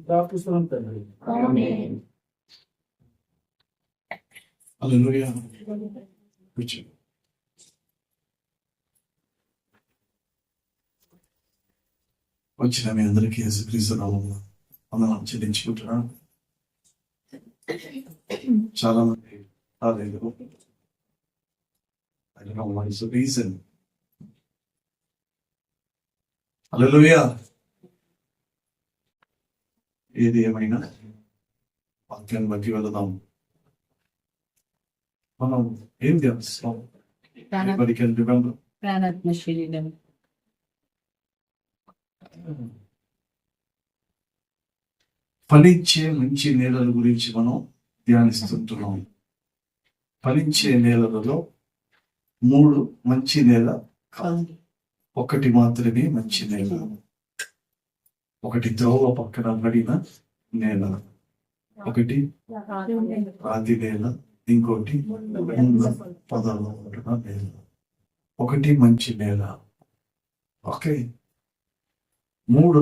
ప్రార్థిస్తున్నాం తండ్రి. హల్లెలూయా. వచ్చిన మీ అందరికీ యేసుక్రీస్తు నామమున వందనాలు చెల్లించుకుంటున్నాను. చాలా మంది రాలేదు. I don't know what is the reason. హల్లెలూయా. ఏది ఏమైనా వాక్యాన్ని బట్టి వెళదాం. మనం ఏం ధ్యానిస్తాం? Anybody can remember? ప్రాణాత్మ శరీరం. ఫలించే మంచి నేలల గురించి మనం ధ్యానిస్తుంటున్నాం. ఫలించే నేలలలో 3 మంచి నేల కాదు, ఒకటి మాత్రమే మంచి నేల. ఒకటి త్రోవ పక్కన పడిన నేల, ఒకటి రాతి నేల, ఇంకోటి పొదల్లో పడిన నేల. ఒకటి మంచి నేల. ఓకే, 3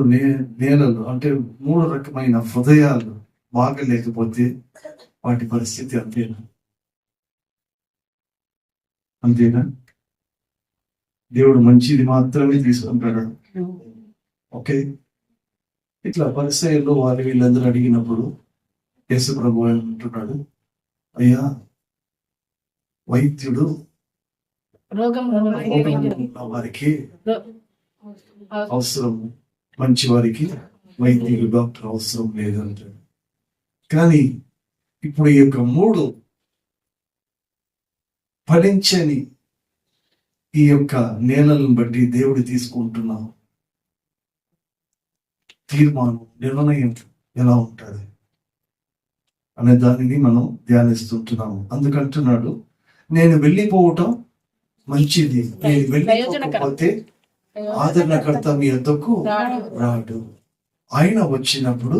నేలలు అంటే 3 రకమైన హృదయాలు బాగలేకపోతే వాటి పరిస్థితి అంతేనా? అంతేనా? దేవుడు మంచిది మాత్రమే తీసుకుంటాడు. ఓకే, ఇట్లా పరిసయ్యులు వారి వీళ్ళందరూ అడిగినప్పుడు యేసు ప్రభు అంటున్నాడు, అయ్యా వైద్యుడు రోగం ఉన్న వారికి అవసరం, మంచి వారికి వైద్యులు డాక్టర్ అవసరం లేదంటాడు. కానీ ఇప్పుడు ఈ యొక్క 3 ఫలించని ఈ యొక్క నేలను బట్టి దేవుడు తీసుకుంటున్న తీర్మానం, నిర్ణయం ఎలా ఉంటుంది అనే దానిని మనం ధ్యానిస్తుంటున్నాము. అందుకంటున్నాడు, నేను వెళ్ళిపోవటం మంచిది, నేను వెళ్ళిపోకపోతే ఆదరణకర్త మీ వద్దకు రాడు. ఆయన వచ్చినప్పుడు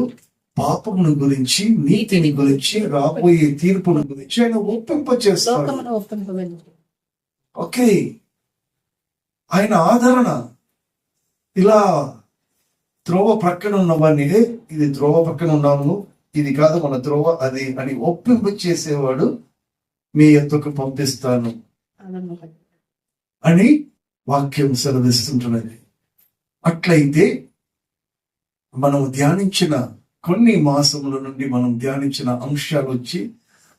పాపమును గురించి, నీతిని గురించి, రాబోయే తీర్పును గురించి ఆయన ఒప్పింపచేస్తాడు. ఓకే, ఆయన ఆదరణ ఇలా త్రోవ ప్రక్కన ఉన్నవాడిని, ఇది త్రోవ ప్రక్కన ఉన్నాము, ఇది కాదు మన త్రోవ అది అని ఒప్పింపు చేసేవాడు మీ యొద్దకు పంపిస్తాను అని వాక్యం సెలవిస్తుంటున్నది. అట్లయితే మనము ధ్యానించిన కొన్ని మాసముల నుండి మనం ధ్యానించిన అంశాలు వచ్చి,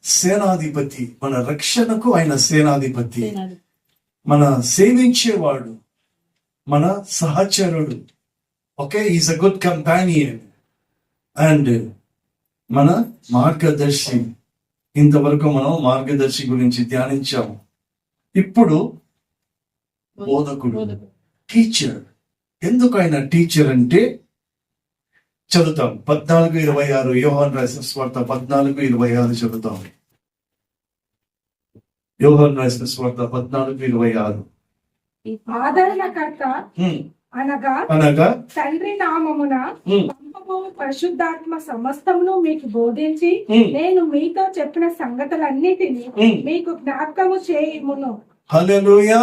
సేనాధిపతి, మన రక్షణకు ఆయన సేనాధిపతి, మన సేవించేవాడు, మన సహచరుడు. Okay, is a good companion and మన మార్గదర్శి. ఇంతవరకు మనం మార్గదర్శి గురించి ధ్యానించాము. ఇప్పుడు బోధకుడు, టీచర్. ఎందుకు ఆయన టీచర్ అంటే, చదువుతాం 14:26 యోహాను రాసిన సువార్త 14:26 చదువుతాం. యోహాను రాసిన సువార్త 14:26. ఆదరణకర్త అనగా తండ్రి నామమున పంపబోవు పరిశుద్ధాత్మ సమస్తమును మీకు బోధించి నేను మీతో చెప్పిన సంగతులన్నిటినీ మీకు జ్ఞాపకము చేయుమును. హల్లెలూయా.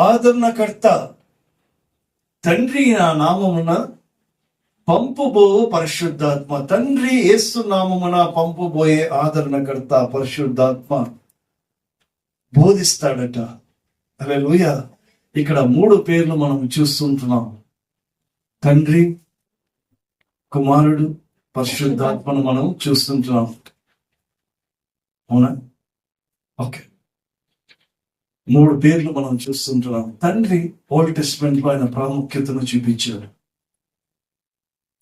ఆదరణకర్త, తండ్రి నా నామమున పంపుబో పరిశుద్ధాత్మ. తండ్రి యేసు నామమున పంపుబోయే ఆదరణకర్త పరిశుద్ధాత్మ బోధిస్తాడట. హల్లెలూయా. ఇక్కడ 3 పేర్లు మనం చూస్తుంటున్నాం, తండ్రి, కుమారుడు, పరిశుద్ధాత్మను మనం చూస్తుంటున్నాం. అవునా? ఓకే, 3 పేర్లు మనం చూస్తుంటున్నాం. తండ్రి ఓల్డ్ టెస్ట్మెంట్ లో ఆయన ప్రాముఖ్యతను చూపించాడు.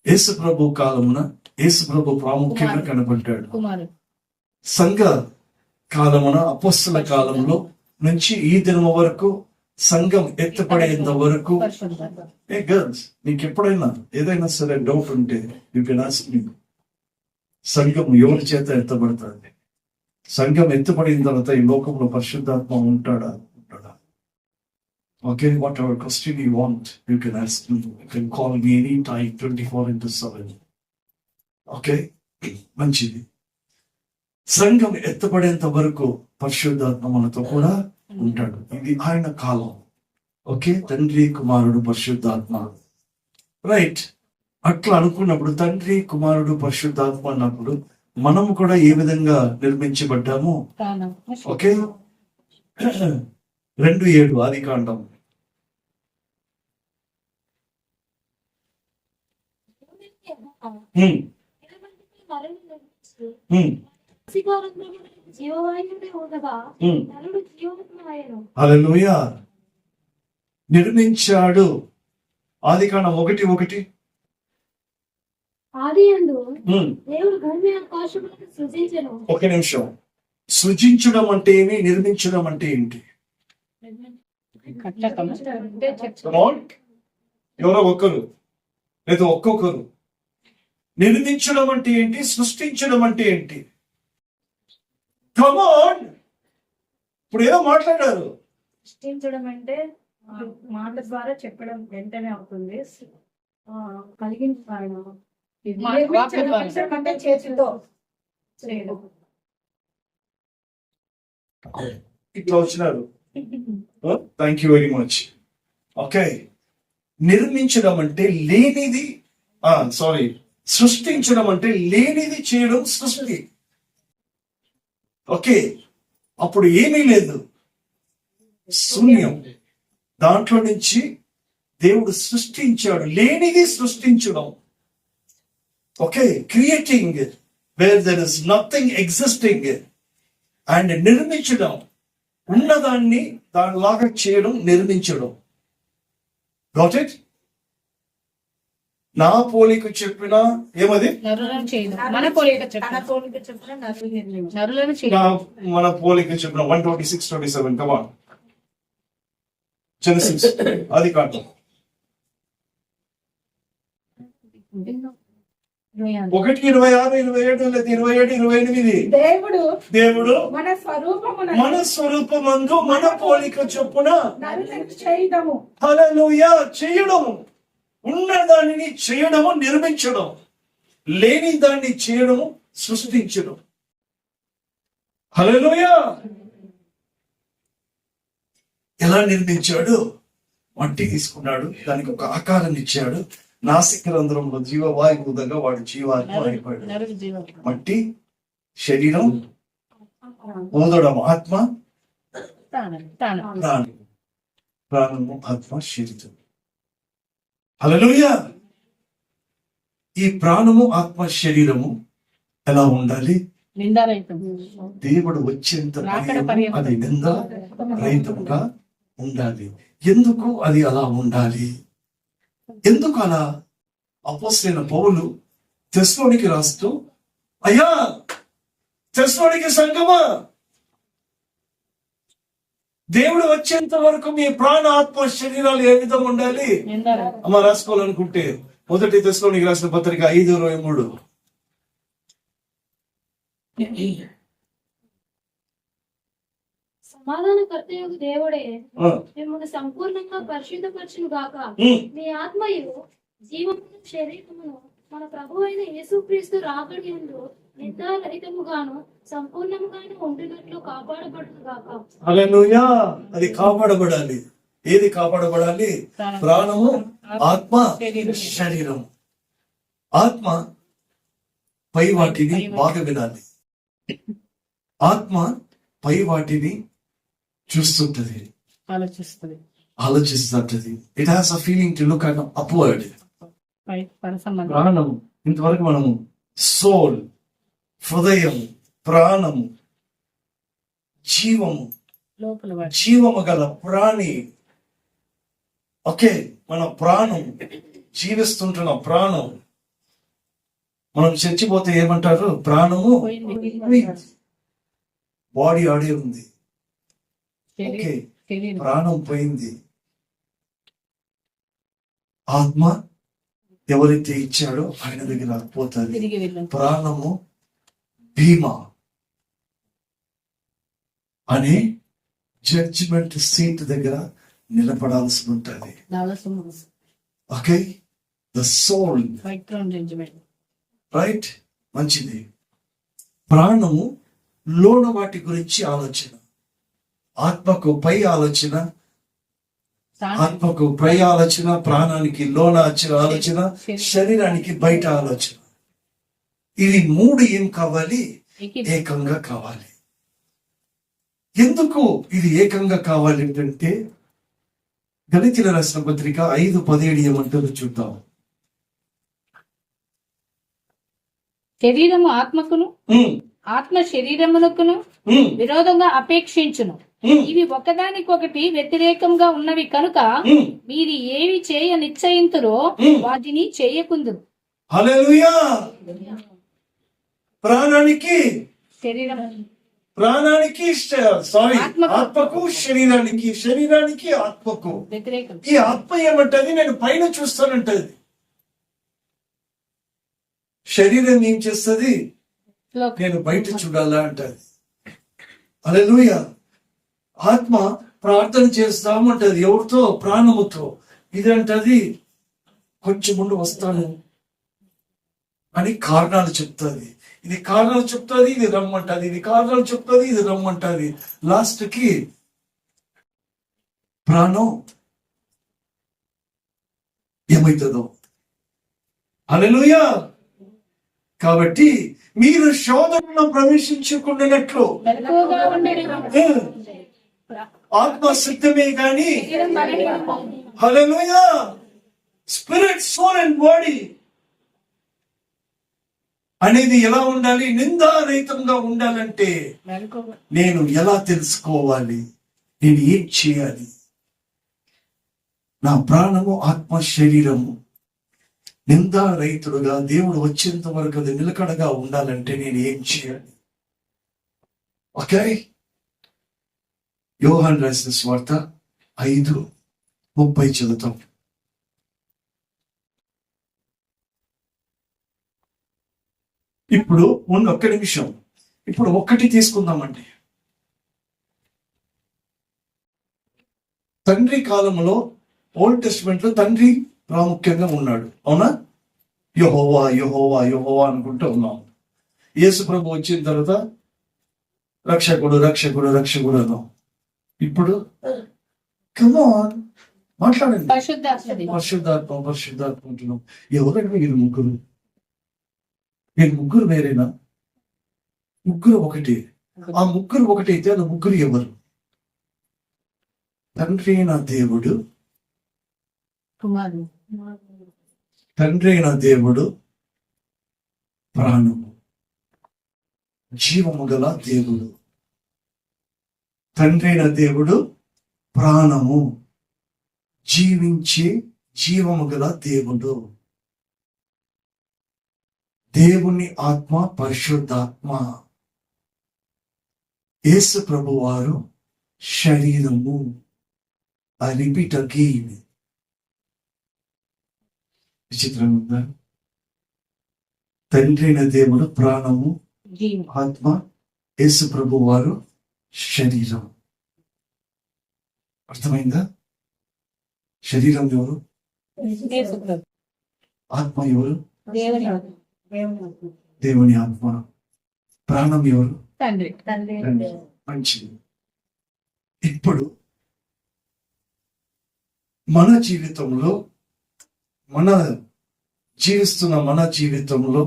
యేసు ప్రభు కాలమున యేసు ప్రభు ప్రాముఖ్యంగా కనబడ్డాడు. సంఘ కాలమున, అపోస్తల కాలంలో నుంచి ఈ దినం వరకు, సంఘం ఎత్తపడేంత వరకు. ఏ గర్ల్స్, మీకు ఎప్పుడైనా ఏదైనా సరే డౌట్ ఉంటే యూ కెన్ ఆస్క్ మీ. సంఘం ఎవరి చేత ఎత్తబడుతుంది? సంఘం ఎత్తపడిన తర్వాత ఈ లోకంలో పరిశుద్ధాత్మ ఉంటాడా? Okay, what ever question you want you can ask me. You can call me any time 24/7. Okay, మంచిది. సంఘం ఎత్తపడేంత వరకు పరిశుద్ధాత్మ మనతో కూడా ఉంటాడు. ఇది ఆయన కాలం. ఓకే, తండ్రి, కుమారుడు, పరిశుద్ధాత్మ. రైట్. అట్లా అనుకున్నప్పుడు తండ్రి కుమారుడు పరిశుద్ధాత్మ అన్నప్పుడు మనము కూడా ఏ విధంగా నిర్మించబడ్డాము? ప్రాణం ఓకే, 2:7 ఆదికాండం. హ్మ్, హ్మ్, హ్మ్. హల్లెలూయా. నిర్మించాడు. ఆదికాండం 1:1. ఆదియందు హ్మ్. దేవుడు భూమి ఆకాశములను సృజించెను. ఒక నిమిషం. సృజించడం అంటే ఏమి, నిర్మించడం అంటే ఏంటి? కట్టకం Come on. ఎవరో ఒక్కరు లేదా ఒక్కొక్కరు. నిర్మించడం అంటే ఏంటి, సృష్టించడం అంటే ఏంటి? కమాన్, ఇప్పుడు ఏదో మాట్లాడారు. సృష్టించడం అంటే మాట ద్వారా చెప్పడం వెంటనే అవుతుంది. కలిగించడం నిర్మించడం అంటే చేతితో చేయడం. ఇట్లా వచ్చినారు. Thank you very much. Okay, నిర్మించడం అంటే లేనిది, సారీ, సృష్టించడం అంటే లేనిది చేయడం సృష్టి. ఓకే, అప్పుడు ఏమీ లేదు, శూన్యం. దాంట్లో నుంచి దేవుడు సృష్టించాడు, లేనిది సృష్టించడం. Okay, creating where there is nothing existing, and నిర్మించడం, ఉన్నదాన్ని దానిలాగా చేయడం, నిర్మించడం. Got it? నా పోలిక చెప్పిన ఏమది? నరులను చేయదు, మన పోలిక తన చెప్పిన పోలిక చెప్పిన నరులు నిర్మించారు. నరులను నా చేయదు. మన పోలిక చెప్పిన 126:27. కమాన్, జెనసిస్ ఆదికాండం 1:26, 27 లేదా 27, 28. దేవుడు మన స్వరూపమందు మన పోలిక చొప్పున నరులను చేయడము. హల్లెలూయా, చేయడము. ఉన్న దానిని చేయడము, నిర్మించడం. లేని దాన్ని చేయడము, సృష్టించడం. హల్లెలూయా. ఎలా నిర్మించాడు? మట్టి తీసుకున్నాడు, దానికి ఒక ఆకారం ఇచ్చాడు. నాసిక రంధ్రంలో జీవవాయువు ఊదగా వాడు జీవాత్మ అయిపోయాడు. నరుడు జీవం. మట్టి శరీరం, ఊదడం ఆత్మ, ప్రాణం ప్రాణం ప్రాణం. ప్రాణము, ఆత్మ, శరీరం. హల్లెలూయా. ఈ ప్రాణము, ఆత్మ, శరీరము ఎలా ఉండాలి? నిందారహితం. దేవుడు వచ్చేంత రాకడ సమయం పర్యంతం. అది నిందా రహితంగా ఉండాలి. ఎందుకు అది అలా ఉండాలి? ఎందుకు అలా? అపోస్తలుడైన పౌలు తెస్సలోనికి రాస్తూ, అయ్యా తెస్సలోనికి సంఘమా, దేవుడు వచ్చేంత వరకు మీ ప్రాణ, ఆత్మ, శరీరాలు ఏ విధంగా ఉండాలి? నిందారహితం. అమ్మ రాసుకోవాలనుకుంటే 1 తెస్సలోనికి రాసిన పత్రిక 5:23. సమాధానకర్తయగు దేవుడే ఆ, మిమ్మల్ని సంపూర్ణంగా పరిశుద్ధపరచును గాక. ఉమ్, మీ ఆత్మయు జీవమును శరీరమును మన ప్రభు అయిన యేసుక్రీస్తు రాకడి యందు నిందారహితముగాను సంపూర్ణముగాను ఉండినట్లు కాపాడబడును గాక. హల్లెలూయా. అది కాపాడబడాలి. ఏది కాపాడబడాలి? ప్రాణము, ఆత్మ, శరీరం. ఆత్మ పై వాటిని బాగా వినాలి. ఆత్మ పై వాటిని చూస్తుంటది, ఆలోచిస్తుంది. ఆలోచిస్తుంటది. It has a feeling to look at upward. పరసంబంధం. ప్రాణము, ఇంతవరకు మనము సోల్, హృదయము, ప్రాణము, జీవము, లోపల వాడు. జీవము గల ప్రాణి. ఓకే, మన ప్రాణం, జీవిస్తుంటున్న ప్రాణం. మనం చచ్చిపోతే ఏమంటారు? ప్రాణము పోయింది. బాడీ ఆడే ఉంది. ఓకే, శరీరం ప్రాణం పోయింది. ఆత్మ ఎవరైతే ఇచ్చాడో ఆయన దగ్గర పోతుంది. తిరిగి వెళ్ళాం. ప్రాణము భీమా అనే జడ్జిమెంట్ సీట్ దగ్గర నిలబడాల్సి ఉంటుంది. Okay, the soul, judgement. Right. మంచిది. ప్రాణము లోన వాటి గురించి ఆలోచన, ఆత్మకు పై ఆలోచన, ఆత్మకు పై ఆలోచన, ప్రాణానికి లోన వచ్చిన ఆలోచన, శరీరానికి బయట ఆలోచన. ఇది మూడు ఏం కావాలి? ఏకంగా కావాలి. ఎందుకు ఇది ఏకంగా కావాలి అంటే గళితీయులకు రాసిన పత్రిక 5:17 ఏమంటారో చూద్దాం. శరీరము ఆత్మకును, ఆత్మ శరీరమునకును విరోధంగా అపేక్షించును. ఇవి ఒకదానికొకటి వ్యతిరేకంగా ఉన్నవి కనుక మీరు ఏవి చేయ నిశ్చయింతురో వాటిని చేయకుందురు. హల్లెలూయా. ప్రాణానికి ఆత్మకు, శరీరానికి ఆత్మకు వ్యతిరేకం. ఈ ఆత్మ ఏమంటది? నేను పైన చూస్తానంటది. శరీరం ఏం చేస్తుంది? నేను బయట చూడాలా అంటది. హల్లెలూయా. ఆత్మ ప్రార్థన చేస్తామంటది. ఎవరితో? ప్రాణముతో. ఇదంటది కొంచెం ముందు వస్తాను అని కారణాలు చెప్తుంది. ఇది కారణాలు చెప్తుంది, ఇది రమ్మంటది. ఇది కారణాలు చెప్తుంది, ఇది రమ్మంటది. లాస్ట్ కి ప్రాణం ఏమైతుందో. హల్లెలూయా. కాబట్టి మీరు శోధనలో ప్రవేశించుకున్నట్లు ఆత్మ సిద్ధమే గాని, హల్లెలూయా, స్పిరిట్, సోల్ అండ్ బాడీ అనేది ఎలా ఉండాలి? నిందారహితంగా ఉండాలంటే నేను ఎలా తెలుసుకోవాలి? నేను ఏం చేయాలి? నా ప్రాణము, ఆత్మ, శరీరము నిందారహితుడుగా దేవుడు వచ్చేంత వరకు అది నిలకడగా ఉండాలంటే నేను ఏం చేయాలి? ఓకే, యోహాను రాసిన సువార్త 5:30 చదువుతాం. ఇప్పుడు ఒక్క నిమిషం, ఇప్పుడు ఒక్కటి తీసుకుందామండి. తండ్రి కాలంలో ఓల్డ్ టెస్ట్మెంట్ లో తండ్రి ప్రాముఖ్యంగా ఉన్నాడు. అవునా? యెహోవా యెహోవా యెహోవా అనుకుంటూ ఉన్నాం. యేసు ప్రభు వచ్చిన తర్వాత రక్షకుడు రక్షకుడు రక్షకుడు అన్నాం. ఇప్పుడు కమాన్ మాట్లాడండి. పరిశుద్ధాత్మ పరిశుద్ధాత్మ అంటున్నాం. ఎవరంటే మీరు ముగ్గురు? మీరు ముగ్గురు వేరేనా? ముగ్గురు ఒకటి. ఆ ముగ్గురు ఒకటైతే ఆ ముగ్గురు ఎవరు? తండ్రి అయిన దేవుడు, తండ్రి అయిన దేవుడు, ప్రాణము, జీవము గల దేవుడు. తండ్రి అయిన దేవుడు, ప్రాణము, జీవించే జీవము గల దేవుడు. దేవుని ఆత్మ, పరిశుద్ధాత్మ. యేసు ప్రభు వారు శరీరము. I repeat again. విచిత్రంగా ఉందా? తండ్రి అయిన దేవుడు ప్రాణము, ఆత్మ, యేసు ప్రభు వారు శరీరం. అర్థమైందా? శరీరం ఎవరు? ఆత్మ ఎవరు? దేవుని ఆత్మ. ప్రాణం ఎవరు? తండ్రి. మంచిది. ఇప్పుడు మన జీవితంలో, మన జీవితంలో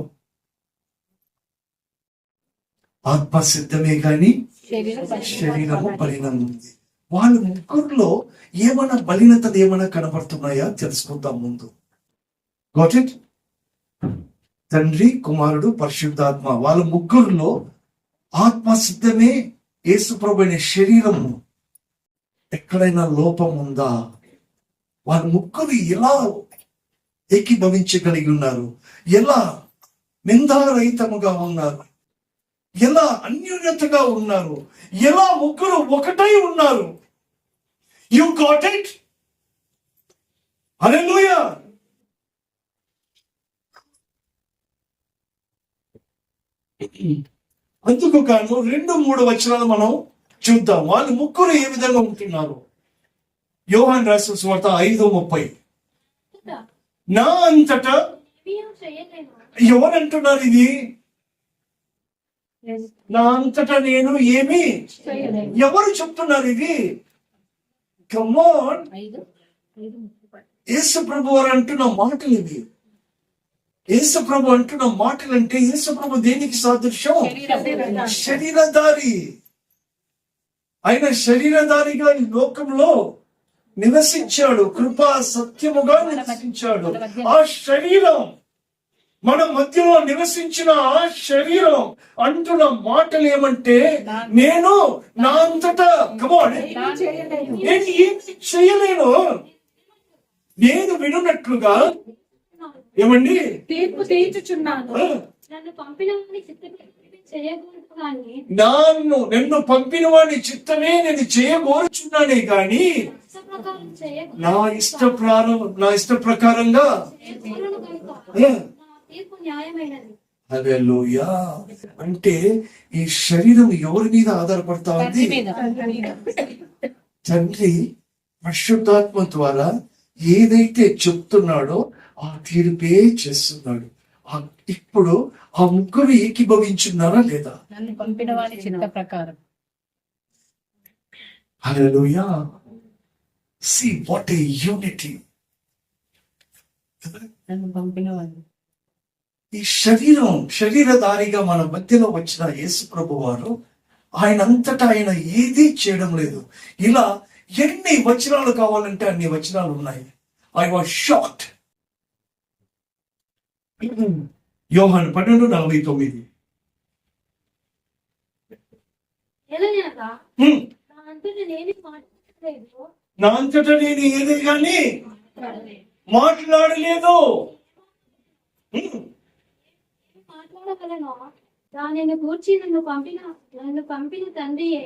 ఆత్మ సిద్ధమే కానీ శరీరము బలీనం ఉంది. వాళ్ళ ముగ్గురులో ఏమైనా బలీనతలు ఏమైనా కనబడుతున్నాయా తెలుసుకుందాం ముందు. Got it? తండ్రి, కుమారుడు, పరిశుద్ధాత్మ, వాళ్ళ ముగ్గురులో ఆత్మ సిద్ధమే. యేసు ప్రభు అనే శరీరము ఎక్కడైనా లోపం ఉందా? వాళ్ళ ముగ్గురు ఎలా ఏకీభవించగలిగి ఉన్నారు? ఎలా నిందారహితముగా ఉన్నారు? ఎలా అన్యోన్యతగా ఉన్నారు? ఎలా ముగ్గురు ఒకటై ఉన్నారు? You got it? హల్లెలూయా. అందుకు కాను 2-3 వచనాలు మనం చూద్దాం. వాళ్ళు ముగ్గురు ఏ విధంగా ఉంటున్నారు. యోహాను రాసిన సువార్త 5:30. నా అంతటా ఎవరంటున్నారు ఇది? నా అంతటా నేను ఏమి? ఎవరు చెప్తున్నారు ఇది? Come on. యేసు ప్రభు వారు అంటున్న మాటలు ఇవి. యేసు ప్రభు అంటున్న మాటలు అంటే యేసు ప్రభు దేనికి సాదృశ్యం? శరీరధారి. ఆయన శరీరధారిగా ఈ లోకంలో నివసించాడు, కృపా సత్యముగా నివసించాడు. ఆ శరీరం మన మధ్యలో నివసించిన ఆ శరీరం అంటున్న మాటలు ఏమంటే, నేను నా అంతటా నేను ఏమి చేయలేను, నేను వినున్నట్లుగా ఏమండి తీర్పు తీర్చుచున్నాను. నన్ను పంపిన వాని చిత్తమే చేయకూడదు కానీ నన్ను పంపిన వాడి చిత్తమే నేను చేయగోరుచున్నానే గాని ప్రకారం చేయకూడదు నా ఇష్ట ప్రకారంగా కనుక నా తీర్పు న్యాయమైనది. హల్లెలూయా. అంటే ఈ శరీరం ఎవరి మీద ఆధారపడతా ఉంది? తండ్రి పరిశుద్ధాత్మ ద్వారా ఏదైతే చెప్తున్నాడో ఆ తీర్పే చేస్తున్నాడు. ఇప్పుడు ఆ ముగ్గురు ఏకీభవించున్నారా లేదా? నన్ను పంపిన వారి చిత్త ప్రకారం. హల్లెలూయా. See what a unity. నన్ను పంపిన వారు ఈ శరీరధారిగా మన మధ్యలో వచ్చిన యేసు ప్రభు వారు ఆయనంతటా ఆయన ఏదీ చేయడం లేదు. ఇలా ఎన్ని వచనాలు కావాలంటే అన్ని వచనాలు ఉన్నాయి. I was shocked. యోహాను 12:49. ఎలాగనగా నా అంతటా నేనే మాట్లాడలేదు, నా అంతటా నేను ఏదే గాని మాట్లాడలేదు. మాట్లాడగలను దానిని గూర్చి నన్ను పంపిన తండ్రియే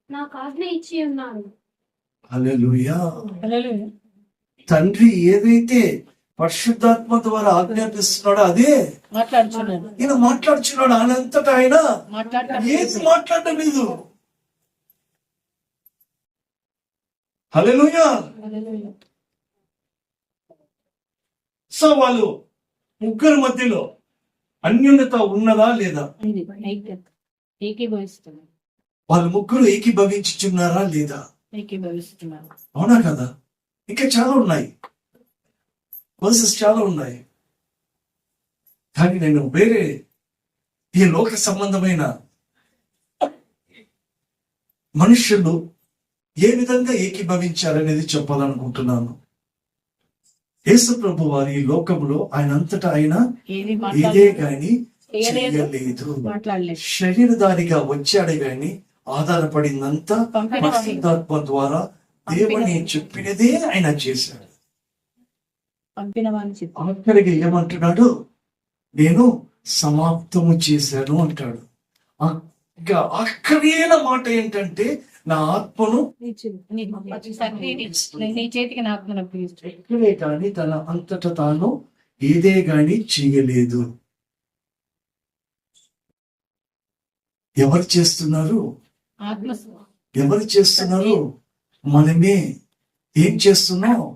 నాకు ఆజ్ఞ ఇచ్చి ఉన్నాడు. హల్లెలూయా. హల్లెలూయా. తండ్రి ఏదైతే పరిశుద్ధాత్మ ద్వారా ఆజ్ఞాపిస్తున్నాడో అదే మాట్లాడుచున్నాను. ఈయన మాట్లాడుచున్నాడు. ఆయనంతటా ఆయన ఏది మాట్లాడడం లేదు. హల్లెలూయా. సో వాళ్ళు ముగ్గురు మధ్యలో అన్యోన్యత ఉన్నదా లేదా? ఏకీభవిస్తున్నారు. వాళ్ళు ముగ్గురు ఏకీభవించుచున్నారా లేదా? ఏకీభవిస్తున్నారు. అవునా కదా? ఇంకా చాలా ఉన్నాయి, వర్సెస్ చాలా ఉన్నాయి. కానీ నేను వేరే ఈ లోక సంబంధమైన మనుషులు ఏ విధంగా ఏకీభవించారనేది చెప్పాలనుకుంటున్నాను. యేసు ప్రభు వారి ఈ లోకంలో ఆయన అంతటా ఆయన ఏదే గాని చేయలేదు. శరీరధారిగా వచ్చాడే గాని ఆధారపడిందంతా పరిశుద్ధాత్మ ద్వారా దేవుని చెప్పినదే ఆయన చేశాడు. పంపిన వాని చిత్తం. ఆఖరికి ఏమంటున్నాడు? నేను సమాప్తము చేశాను అంటాడు. ఇంకా అక్కడైన మాట ఏంటంటే, నా ఆత్మను నీ చేతికి నా ఆత్మను అప్పగిస్తాను. ఎక్కడే గాని తన అంతటా తాను ఏదే గాని చేయలేదు. ఎవరు చేస్తున్నారు? ఆత్మ ఎవరు చేస్తున్నారు? మనమే. ఏం చేస్తున్నావు?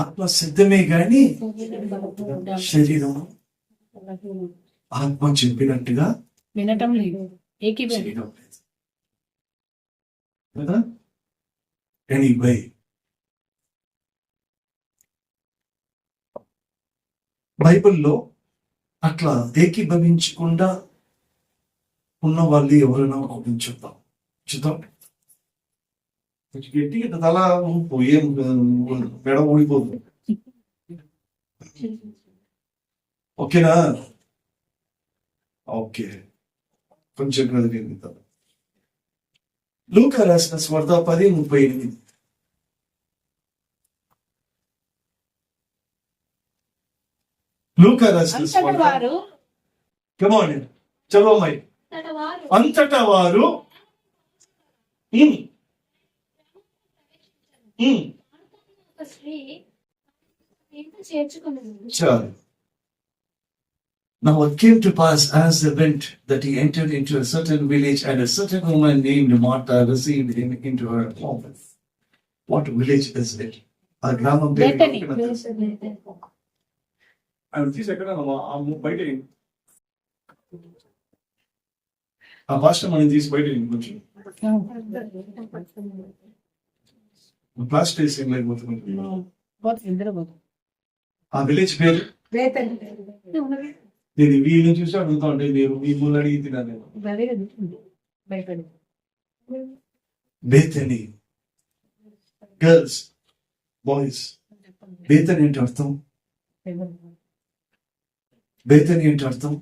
ఆత్మ సిద్ధమే గాని శరీరం ఆత్మ చెప్పినట్టుగా వినటం లేదు. చేయడం లేదు కదా? ఎనీవే, బైబిల్లో అట్లా ఏకీభవించకుండా ఉన్న వాళ్ళు ఎవరైనా చూద్దాం. గట్టిగా తల పోయే మెడ ఊడిపోతుంది. ఓకేనా? ఓకే, కొంచెం కదిలిద్దాం. లూకా రాసిన స్వార్త 10:38. లూకా రాసిన స్వార్త, కమ్ ఆన్ చలో మై. అంతటా వారు ఒక స్త్రీ చేర్చుకున్నది. చాలు. Now it came to pass as they went that he entered into a certain village, and a certain woman named Martha received him into her home. What village is it? A gramam Bethany. ఆ భాష మనం తీసి బయట కొంచెం plaster వేసి లేకపోతే పోతే ఇద్దరు పోతాం. ఆ విలేజ్ పేరు వేతన్ నేను వీళ్ళని చూసి అడుగుతా ఉంటే మీరు మీ మూలు అడిగి తినాలి. అదే కదా భయపడి బేతని గర్ల్స్ బాయ్స్. బేతని ఏంటి అర్థం? బేతని ఏంటి అర్థం?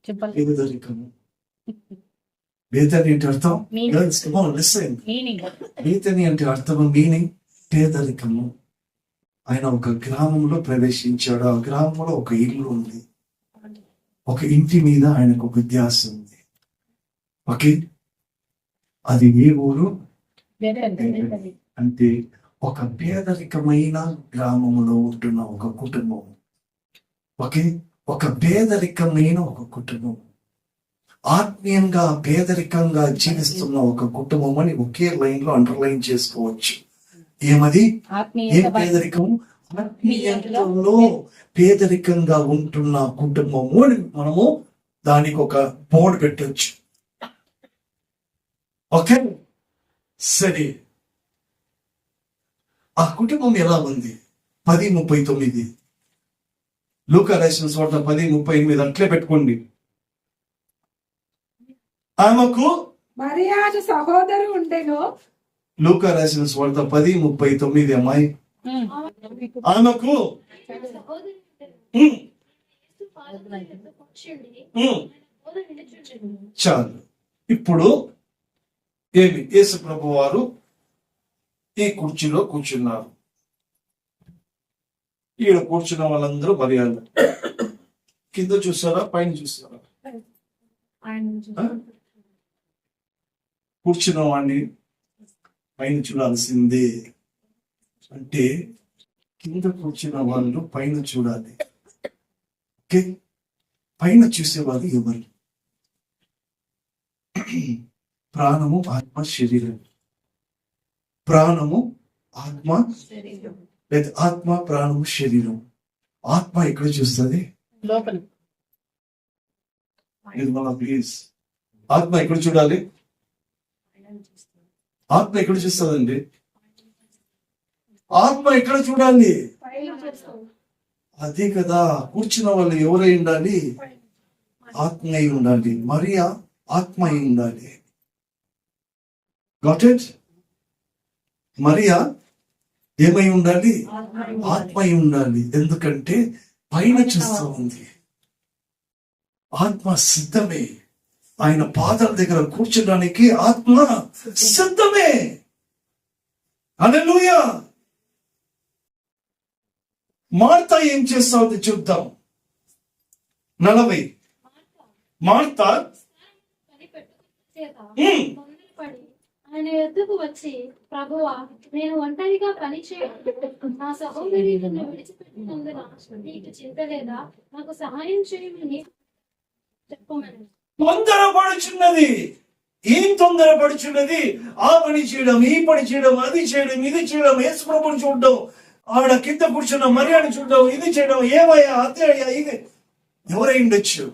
చెప్పాలి పేదరికము. బేతని ఏంటి అర్థం? Meaning. Girls come on, listen. Meaning. Bethany అంటే అర్థం మీనింగ్ పేదరికము. ఆయన ఒక గ్రామంలో ప్రవేశించాడు. ఆ గ్రామంలో ఒక ఇల్లు ఉంది. ఒక ఇంటి మీద ఆయనకు ఒక ధ్యాస ఉంది. ఓకే, అది ఏ ఊరు అంటే ఒక పేదరికమైన గ్రామంలో ఉంటున్న ఒక కుటుంబం. ఓకే, ఒక పేదరికమైన ఒక కుటుంబం, ఆత్మీయంగా పేదరికంగా జీవిస్తున్న ఒక కుటుంబం అని ఒకే లైన్ లో అండర్లైన్ చేసుకోవచ్చు. ఏమది? ఏం ఆత్మీయ పేదరికం? ఆత్మీయంలో పేదరికంగా ఉంటున్న కుటుంబము అని మనము దానికి ఒక బోర్డు పెట్టొచ్చు. ఓకే, సరే. ఆ కుటుంబం ఎలా ఉంది? 10:39 లూకా రాసిన చోట 10:38 అట్లే పెట్టుకోండి. ఆమెకు మరియాను సహోదరు ఉండెను. లూకా రాసిన స్వార్థ 10:39 అమ్మాయి. ఆమెకు సహోదరుడు ఉమ్, యేసు పాదముల యొద్ద కూర్చుండి ఉమ్, బోధ వినుచుండెను. చాలు. ఇప్పుడు ఏమి? యేసు ప్రభు వారు ఈ కుర్చీలో కూర్చున్నారు. ఈడ కూర్చున్న వాళ్ళందరూ మర్యాద. కింద చూస్తారా, పైన చూస్తారా? కూర్చున్న వాడిని పైన చూడాల్సిందే. అంటే కింద కూర్చున్న వాళ్ళు పైన చూడాలి. ఓకే, పైన చూసేవారు ఎవరు? ప్రాణము, ఆత్మ, శరీరం. ప్రాణము, ఆత్మ, లేదా ఆత్మ, ప్రాణము, శరీరం. ఆత్మ ఎక్కడ చూస్తుంది? లోపల ప్లీజ్, ఆత్మ ఎక్కడ చూడాలి? ఆత్మ ఎక్కడ చూస్తుందండి? ఆత్మ ఎక్కడ చూడాలి? అదే కదా, కూర్చున్న వాళ్ళు ఎవరై ఉండాలి? ఆత్మ అయి ఉండాలి. మరియా ఆత్మ అయి ఉండాలి. Got it? మరియా ఏమై ఉండాలి? ఆత్మ అయి ఉండాలి. ఎందుకంటే పైన చూస్తూ ఉంది. ఆత్మ సిద్ధమే. ఆయన పాదాల దగ్గర కూర్చోడానికి ఆత్మ సిద్ధమే. హల్లెలూయా. మార్తా ఏం చేస్తా ఉంది చూద్దాం. 40 మార్తా పని పెట్టుకున్న చేత ఉమ్, తొందరపడి ఆయన యొద్దకు వచ్చి, ప్రభువా, నేను ఒంటరిగా పని చేయను, నా సహోదరి నన్ను విడిచిపెట్టినందున నీకు చింత లేదా? నాకు సహాయం చేయమని చెప్పమని. తొందరపడుచున్నది. ఏం తొందరపడుచున్నది? ఆ పని చేయడం, ఈ పని చేయడం, అది చేయడం, ఇది చేయడం, యేసు ప్రభువుని చూడడం, ఆడ కింద కూర్చున్న మరియాని చూడడం, ఇది చేయడం, ఏమయ్యా, అదే అయ్యా, ఇది. ఎవరై ఉండొచ్చు?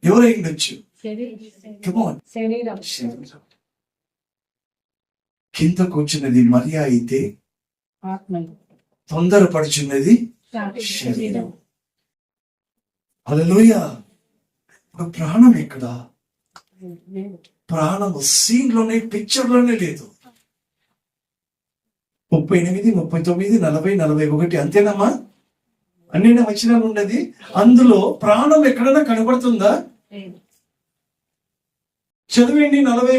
ఎవరై ఉండొచ్చు? Come on. శరీరం శరీరం. కింద కూర్చున్నది మరియా అయితే ఆత్మ తొందరపడుచున్నది శరీరం. హల్లెలూయా. ఇప్పుడు ప్రాణం ఎక్కడ? ప్రాణం సీన్ లోనే, పిక్చర్ లోనే లేదు. 38, 39, 40, 41 అంతేనమ్మా? అన్ని వచనాలు ఉన్నది. అందులో ప్రాణం ఎక్కడైనా కనబడుతుందా? చదివేయండి. 41,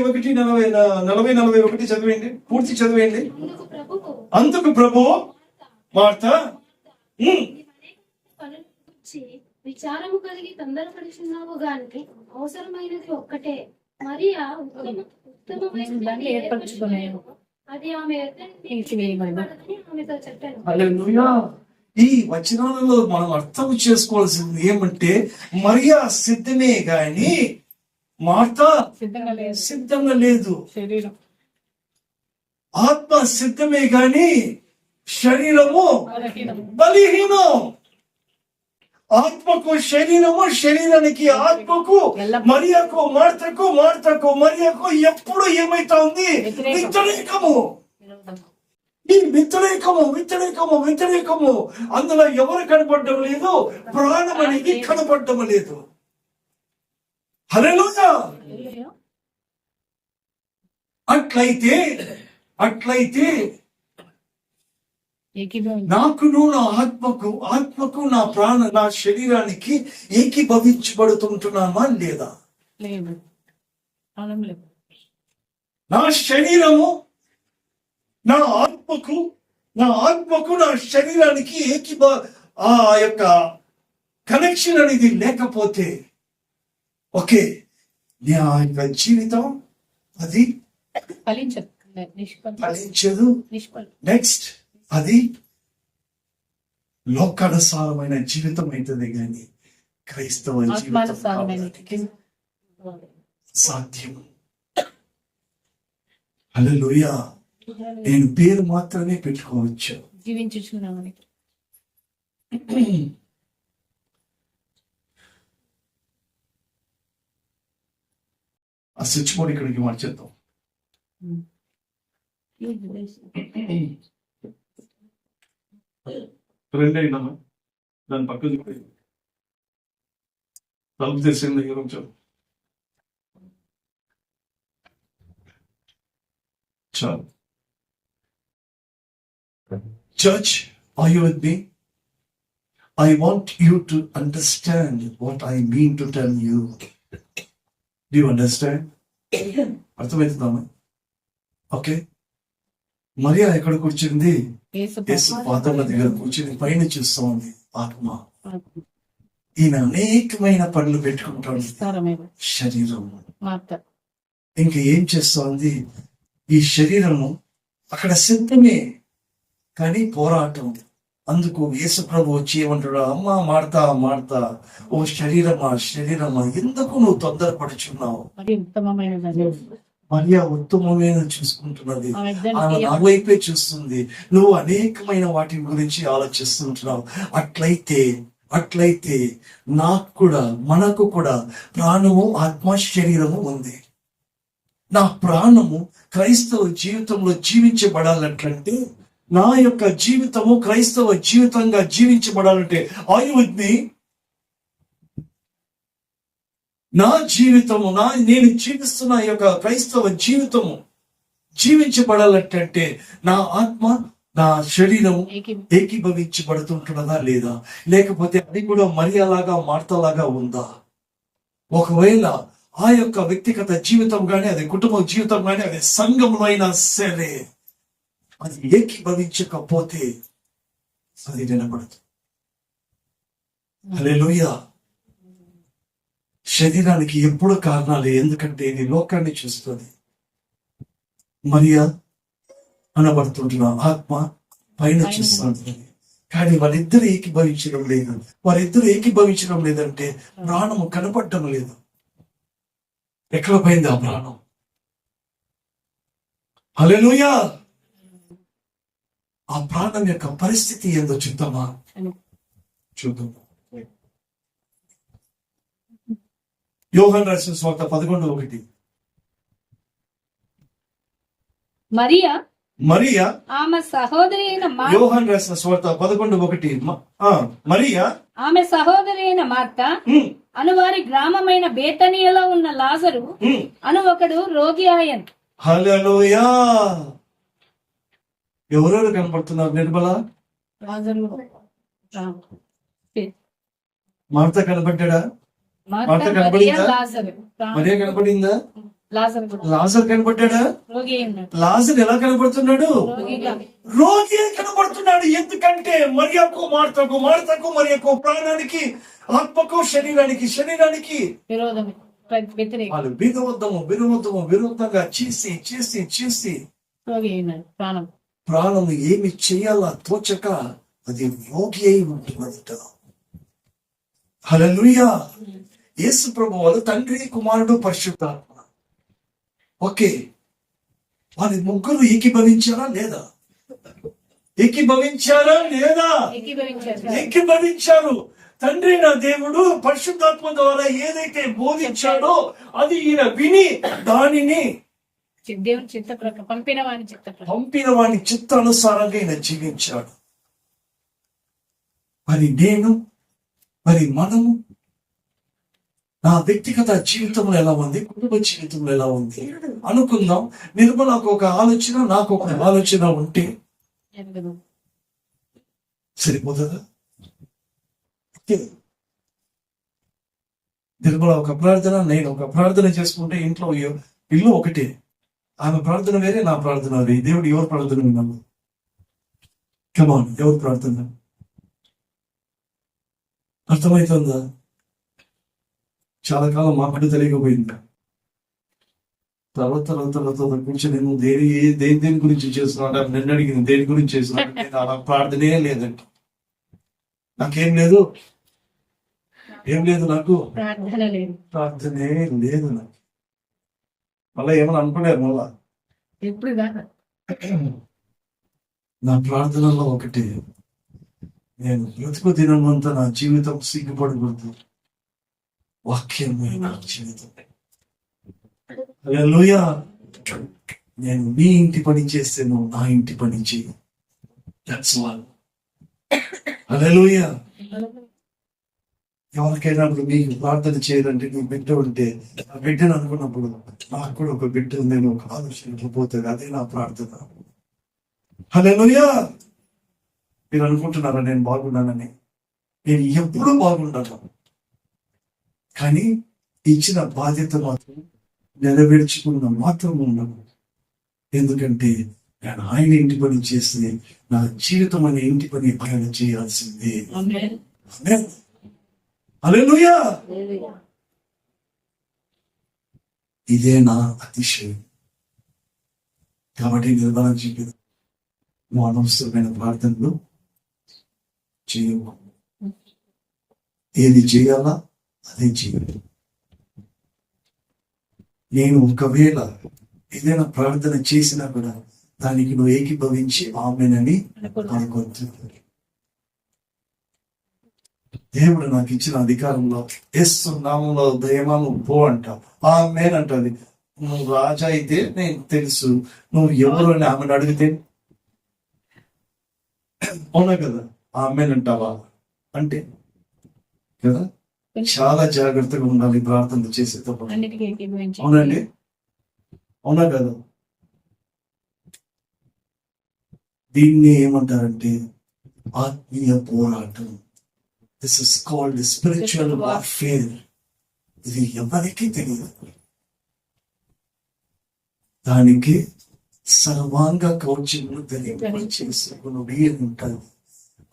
41 చదివేయండి, పూర్తి చదివేయండి. అందుకు ప్రభు మార్తా పనుల గురించి విచారము కలిగి తొందరపడుచున్నావు గాని అవసరమైనది ఒక్కటే. మరియా ఉత్తమమైన దాన్ని ఏర్పరచుకునేను. అది ఆమె యొద్ద నుండి తీసివేయబడదు. ఆమెతో చెప్పాను. హల్లెలూయా. ఈ వచనాలలో మనం అర్థం చేసుకోవాల్సింది ఏమంటే, మరియా సిద్ధమే గాని మార్తా సిద్ధంగా లేదు. సిద్ధంగా లేదు. శరీరం ఆత్మ సిద్ధమే గాని శరీరము బలహీనం. బలహీనం. ఆత్మకు శరీరము, శరీరానికి ఆత్మకు, మరియకు మార్తకు, మార్తకు మరియకు ఎప్పుడు ఏమైతా ఉంది? వ్యతిరేకము. ఈ వ్యతిరేకము అందులో ఎవరు కనపడడం లేదు? ప్రాణం అనేది కనపడడం లేదు. హల్లెలూయా. అట్లయితే నాకును, నా ఆత్మకు నా నా శరీరానికి ఏకీభవించబడుతుంటున్నామా లేదా? లేదు. నా శరీరము నా ఆత్మకు నా శరీరానికి ఆ యొక్క కనెక్షన్ అనేది లేకపోతే ఓకే, నా యొక్క జీవితం అది ఫలించదు. నెక్స్ట్ అది లోకానుసారమైన జీవితం అవుతుంది, కానీ క్రైస్తవ జీవితం సాధ్యం. హల్లెలూయా. నేను పేరు మాత్రమే పెట్టుకోవచ్చు, జీవించుచున్నామని. ఆ స్విచ్ బోర్డ్ ఇక్కడికి మార్చేద్దాం. రెండైనా దాని పక్కన తలుపు తెరిసిన దగ్గర ఉంచారు. చాలు. Church, are you with me? I want you to understand what I mean to tell you. Do you understand? అర్థమవుతుందామా? ఓకే. మరియా ఎక్కడ కూర్చుంది? యేసు పాదముల దగ్గర కూర్చుని పైన చూస్తూ ఉంది ఆత్మ. ఈయన అనేకమైన పనులు పెట్టుకుంటాడు. శరీరం ఇంకా ఏం చేస్తోంది? ఈ శరీరము అక్కడ సిద్ధమే, కానీ పోరాటం. అందుకు యేసు ప్రభు వచ్చి ఏమంటాడు? అమ్మా మార్తా, ఓ శరీరమా ఎందుకు నువ్వు తొందరపడుచున్నావు? మరియా ఉత్తమమైన చూసుకుంటున్నది, ఆమె నా వైపే చూస్తుంది. నువ్వు అనేకమైన వాటి గురించి ఆలోచిస్తుంటున్నావు. అట్లయితే మనకు కూడా ప్రాణము, ఆత్మ, శరీరము ఉంది. నా ప్రాణము క్రైస్తవ జీవితంలో జీవించబడాలంటే, నా యొక్క జీవితము క్రైస్తవ జీవితంగా జీవించబడాలంటే, ఆర్ యు విత్ మీ? నా జీవితము, నేను జీవిస్తున్న యొక్క క్రైస్తవ జీవితము జీవించబడాలంటే నా ఆత్మ, నా శరీరము ఏకీభవించబడుతుంటున్నదా లేదా? లేకపోతే అది కూడా మరియలాగా, మార్తలాగా ఉందా? ఒకవేళ ఆ యొక్క వ్యక్తిగత జీవితం కానీ, అది కుటుంబ జీవితం కానీ, అది సంఘంలో అయినా సరే, అది ఏకీభవించకపోతే అది నిలబడదు. హల్లెలూయా. శరీరానికి ఎప్పుడు కారణాలు, ఎందుకంటే ఇది లోకాన్ని చూస్తుంది. మరియా అనబడుతుంటున్న ఆత్మ పైన చూస్తుంది, కానీ వాళ్ళిద్దరు ఏకీభవించడం లేదంటే ప్రాణము కనపడటం లేదు. ఎక్కడ పోయింది ఆ ప్రాణం? హల్లెలూయా. ఆ ప్రాణం యొక్క పరిస్థితి ఏందో చూద్దాం. యోహాను రాసిన సువార్త 11:1. మరియా ఆమె సహోదరి అయిన యోహాను రాసిన సువార్త 11:1. మరియా ఆమె సహోదరి అయిన మార్త అను వారి గ్రామమైన బేతనియలో ఉన్న లాజరు అను ఒకడు రోగి ఆయన్. హల్లెలూయా. ఎవరెవరు కనపడుతున్నారు? నిర్మల, మార్త కనపడ్డా? మార్త కనపడిందా? మరియా కనపడిందా? లాజర్ కనపడ్డా? లాజర్ ఎలా కనపడుతున్నాడు? రోగి కనపడుతున్నాడు. ఎందుకంటే మరియకు, మార్తకు మరియకు ప్రాణానికి, ఆత్మకు, శరీరానికి వాళ్ళు విరోధంగా చేసి ప్రాణం ఏమి చేయాలా తోచక అది రోగి అయి ఉంటున్నదట. హల్లెలూయా. యేసు ప్రభువు వాళ్ళు తండ్రి, కుమారుడు, పరిశుద్ధాత్మ. ఓకే, వాళ్ళ ముగ్గురు ఏకీభవించారా లేదా? ఏకీభవించారు. తండ్రి నా దేవుడు పరిశుద్ధాత్మ ద్వారా ఏదైతే బోధించాడో అది ఈయన విని దానిని దేవుని చిత్త ప్రకారం పంపిన వాని చిత్త ప్రకారం పంపిన వాని చిత్తానుసారంగా ఈయన జీవించాడు. మరి మనము నా వ్యక్తిగత జీవితంలో ఎలా ఉంది, కుటుంబ జీవితంలో ఎలా ఉంది అనుకుందాం. నిర్మలకు ఒక ఆలోచన, నాకు ఒక ఆలోచన ఉంటే సరిపోతుందా? నిర్మల ఒక ప్రార్థన, నేను ఒక ప్రార్థన చేసుకుంటే ఇంట్లో ఇల్లు ఒకటే. ఆమె ప్రార్థన వేరే, నా ప్రార్థన వేరే. దేవుడు ఎవరు ప్రార్థన విన్నాము? కమాన్, ఎవరు ప్రార్థన అర్థమవుతుందా? చాలా కాలం మాకు తెలియకపోయింది. తర్వాత గురించి నేను దేని గురించి చేస్తున్నా, నిన్ను అడిగింది దేని గురించి చేస్తున్నా, నేను అలా ప్రార్థనే లేదండి. నాకేం లేదు, ఏం లేదు, నాకు ప్రార్థన లేదు, ప్రార్థనే లేదు. నాకు మళ్ళా ఏమని అనుకున్నారు మళ్ళా ఎప్పుడు కాదు. నా ప్రార్థనలో ఒకటి, నేను బ్రతుకు దినమంతా నా జీవితం సిగ్గుపడకూడదు, వాక్యమే నా జీవితం. హల్లెలూయా. నేను నీ ఇంటి పని చేస్తే నువ్వు నా ఇంటి పని చేయి. That's all. హల్లెలూయా. ఎవరికైనా మీకు ప్రార్థన చేయాలంటే నీ బిడ్డ ఉంటే ఆ బిడ్డను అనుకున్నప్పుడు నాకు కూడా ఒక బిడ్డ ఉంది, నేను ఒక ఆలోచన పోతుంది. అదే నా ప్రార్థన. హల్లెలూయా. మీరు అనుకుంటున్నారా నేను బాగున్నానని? నేను ఎప్పుడూ బాగుంటాను, కానీ ఇచ్చిన బాధ్యత మాత్రం నెరవేర్చుకున్న మాత్రం ఉన్నాను. ఎందుకంటే నేను ఆయన ఇంటి పని చేస్తే నా జీవితం అనే ఇంటి పని ఆయన చేయాల్సిందే. ఆమేన్. హల్లెలూయా. ఇదే నా అతిశయం. కాబట్టి నిర్మాణం చెప్పింది, నువ్వు అనవసరమైన ప్రార్థనలు చేయవు. ఏది చేయాలా అదే చేయాలి. నేను ఒకవేళ ఏదైనా ప్రార్థన చేసినా కూడా దానికి నువ్వు ఏకీభవించి ఆమెనని అనుకోవచ్చు. దేవుడు నాకు ఇచ్చిన అధికారంలో యేసు నామములో దయమాను పో అంటావు, ఆమేన్ అంటది. నువ్వు రాజా అయితే నేను తెలుసు, నువ్వు ఎవరు అని ఆమెను అడిగితే అవునా కదా, ఆమేన్ అంటావా అంటే కదా. చాలా జాగ్రత్తగా ఉండాలి ప్రార్థన చేసేటప్పుడు. అన్నిటికీ ఏకీభవించి. అవునండి, అవునా కదా. దీన్ని ఏమంటారంటే ఆత్మీయ పోరాటం. This is called spiritual warfare. ఇది ఎవరికి తెలియదు. దానికి సర్వాంగ కవచమును ధరింపచేసుకునుడి అని ఉంటుంది.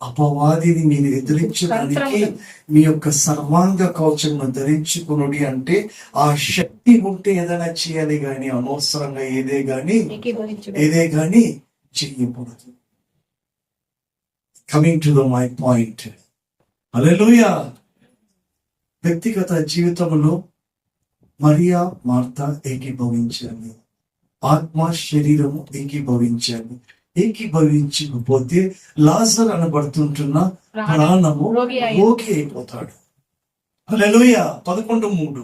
అపవాదిని మీరు ఎదిరించడానికి మీ యొక్క సర్వాంగ కవచమును ధరించుకునుడి అంటే ఆ శక్తి ఉంటే ఏదైనా చేయాలి, గాని అనవసరంగా ఏదే గాని చెయ్యకూడదు. Coming to my point. హల్లెలూయా. వ్యక్తిగత జీవితంలో మరియా మార్త ఏకీభవించాలి, ఆత్మ శరీరము ఏకీభవించాలి. ఏకీభవించకపోతే లాజర్ అనబడుతుంటున్న ప్రాణము రోగి అయిపోతాడు. హల్లెలూయా. 11:3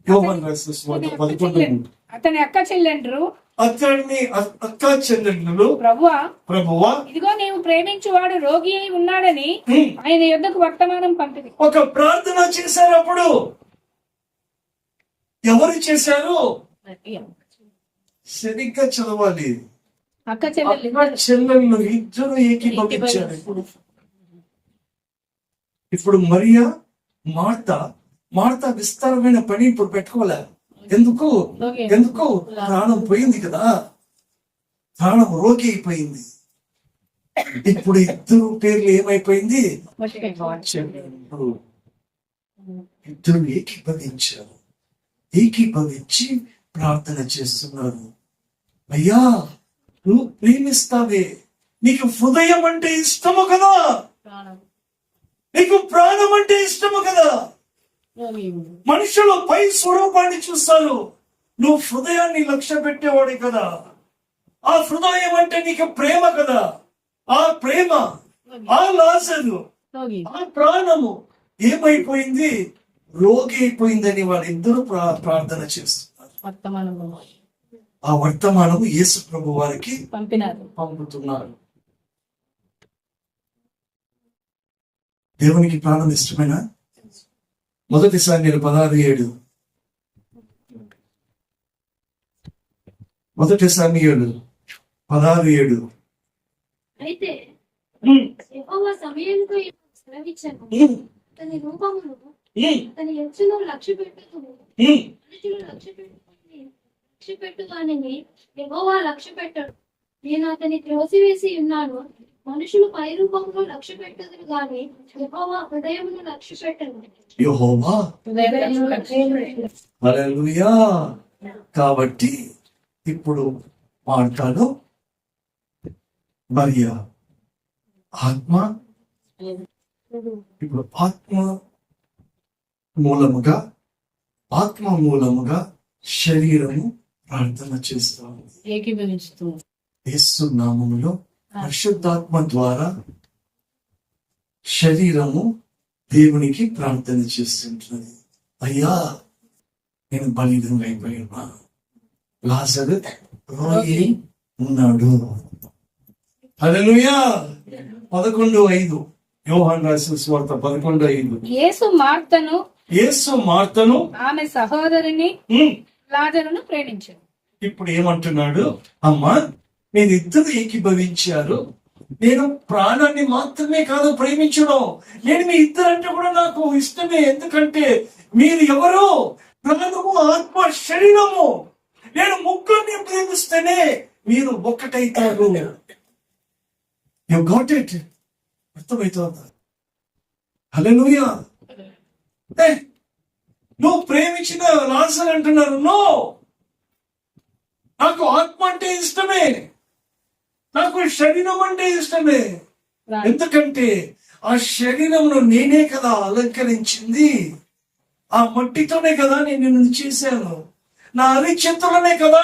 యోహాను రాసిన సువార్త 11:3. అతని అక్క చెల్లెండ్రు అతన్ని అక్క చెల్లెళ్ళు ప్రభువా ఇదిగో నీవు ప్రేమించువాడు రోగి అయి ఉన్నాడని ఆయన యొద్దకు వర్తమానం పంపింది. ఒక ప్రార్థన చేశారు. అప్పుడు ఎవరు చేశారు? సరిగ్గా చదవాలి. అక్క చెల్లెళ్ళు చెల్లెళ్ళు ఇద్దరు ఏకీభవించారు. ఇప్పుడు మరియా మార్త విస్తారమైన పని ఇప్పుడు పెట్టుకోలే. ఎందుకు ప్రాణం పోయింది కదా, ప్రాణం రోగి అయిపోయింది. ఇప్పుడు ఇద్దరు పేర్లు ఏమైపోయింది? ఇద్దరు ఏకీభవించి ప్రార్థన చేస్తున్నారు. అయ్యా, నువ్వు ప్రేమిస్తావే, నీకు హృదయం అంటే ఇష్టము కదా, నీకు ప్రాణం అంటే ఇష్టము కదా. మనుషులు పై స్వరూపాన్ని చూస్తారు, నువ్వు హృదయాన్ని లక్ష్య పెట్టేవాడే కదా. ఆ హృదయం అంటే నీకు ప్రేమ కదా. ఆ ప్రేమ, ఆ లాజరు రోగి ఆ ప్రాణము ఏమైపోయింది? రోగి అయిపోయిందని వాళ్ళిద్దరూ ప్రార్థన చేస్తున్నారు. వర్తమానంలో ఆ వర్తమానము యేసు ప్రభు వారికి పంపినారు. పంపుతున్నారు. దేవునికి ప్రాణం ఇష్టమేనా? 1 సామ్యుయేలు 16:7. 1 సామ్యుయేలు 16:7. అయితే యెహోవా సమూయేలుతో ఇలా సెలవిచ్చెను, అతని రూపమును అతని ఎత్తును లక్ష్యపెట్టుదుము. మనుషులు లక్ష్యపెట్టు వానిని యెహోవా లక్ష్యపెట్టడు. నేను అతని త్రోసివేసి ఉన్నాను. మనుషులు పై రూపంలో లక్ష్యపెట్టుదురు గాని యెహోవా హృదయమును లక్ష్యపెట్టను. యెహోవా హల్లెలూయా. కాబట్టి ఇప్పుడు మార్తాలో మరియా ఆత్మ, ఇప్పుడు ఆత్మ మూలముగా శరీరము ప్రార్థన చేస్తాము. ఏకీభవించుతూ యేసు నామములో పరిశుద్ధాత్మ ద్వారా శరీరము దేవునికి ప్రార్థన చేస్తుంటుంది. అయ్యా, నేను బలిదం అయిపోయినా, లాజరు రోగి ఉన్నాడు. హల్లెలూయా. 11:5 యోహాను రాసిన సువార్త 11:5. యేసు మార్తను ఆమె సహోదరిని లాజరును ప్రేమించాడు. ఇప్పుడు ఏమంటున్నాడు? అమ్మా, మీరిద్దరు ఏకీభవించారు. నేను ప్రాణాన్ని మాత్రమే కాదు ప్రేమించడం, నేను మీ ఇద్దరంటే కూడా నాకు ఇష్టమే. ఎందుకంటే మీరు ఎవరు? ప్రాణము, ఆత్మ, శరీరము. నేను ముగ్గురిని ప్రేమిస్తేనే మీరు ఒక్కటైతారు. You got it? అర్థమవుతుందా? హల్లెలూయా. నువ్వు ప్రేమించిన లాజరు అంటున్నారు, నో, నాకు ఆత్మ అంటే ఇష్టమే, నాకు శరీరం అంటే ఇష్టమే. ఎందుకంటే ఆ శరీరంలో నేనే కదా అలంకరించింది, ఆ మట్టితోనే కదా నేను నిన్ను చేశాను, నా అరిచేతులనే కదా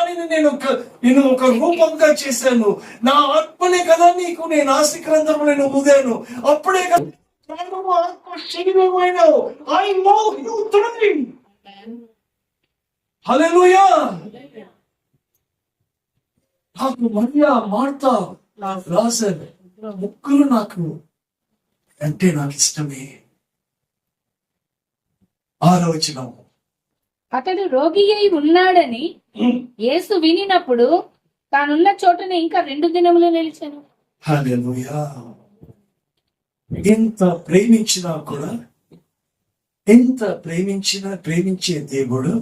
నేను ఒక రూపంగా చేశాను, నా ఆత్మనే కదా నీకు నేను ఆశీర్వాదం నేను ఊదాను. అప్పుడే కదా ప్రాణము, ఆత్మ, శరీరమైన ఐ నో యు త్రీ. హల్లెలూయా. నాకు మరియా, మార్తా, లాజరు ముగ్గురు నాకు అంటే నాకు ఇష్టమే. 6వ వచనం. అతడు రోగి అయి ఉన్నాడని యేసు వినినప్పుడు తానున్న చోటనే ఇంకా 2 దినములు నిలిచాను. హల్లెలూయా. ఎంత ప్రేమించినా కూడా, ప్రేమించే దేవుడు